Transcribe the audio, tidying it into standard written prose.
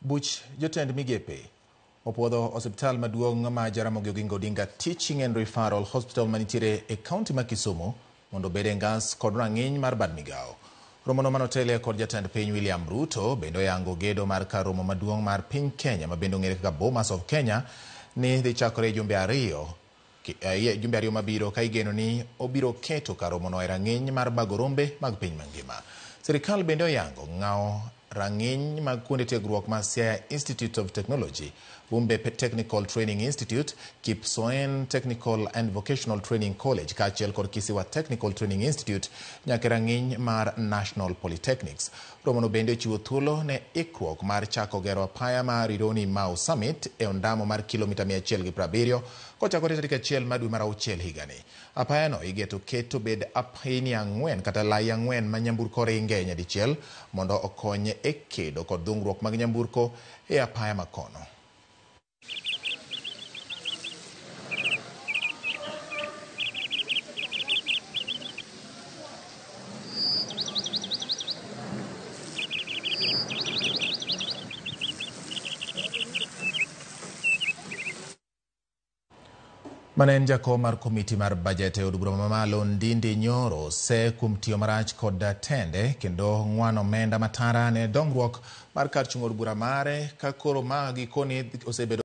Buch jotend migepe opuodho osiptal maduong' ma Jaramogi Oginga Odinga Teaching and Referral Hospital manitiere e kaunti ma Kisumu mondo bede ngas kod rang'iny mar bad migao. Romono manotele kod jatend piny William Ruto bendo yango gedo mar kar romo maduong' mar piny Kenya ma bendo ng'ere kaka Bomas of Kenya ni dhi chakore jumbe ariyo mabiro ka igeno ni obiro keto kar romono e rang'iny mar bago rombe mag piny mangima. Sirikal bende oyango ng'awo rang'iny mag kuonde tiegruok ma Siaya Institute of Technology, Bumbe Technical Training Institute, Kipsoen Technical and Vocational Training College, kaachiel kod Kisiwa Technical Training Institute nyaka rang'iny mar National Polytechnics. Romono bende chiwo thuolo ne ikruok mar chako gero apaya mar Rironi Mau Summit e ondamo mar kilomita 170 kochakore tarik 1 dwe mar auchiel higani. Apayano igeto keto bed apayni 4 kata lai 4 ma nyamburko ringe nyadichiel mondo okony e kedo kod dhungruok mag nyamburko e apaya makono. Manen jakom mar komiti mar budget e od bura mamalo Ndindi Nyoro se kuom tiyo marach kod tende kendo ng'wano omenda matara ne dongruok mar kar chung' od bura mare ka koro ma gikoni osebedo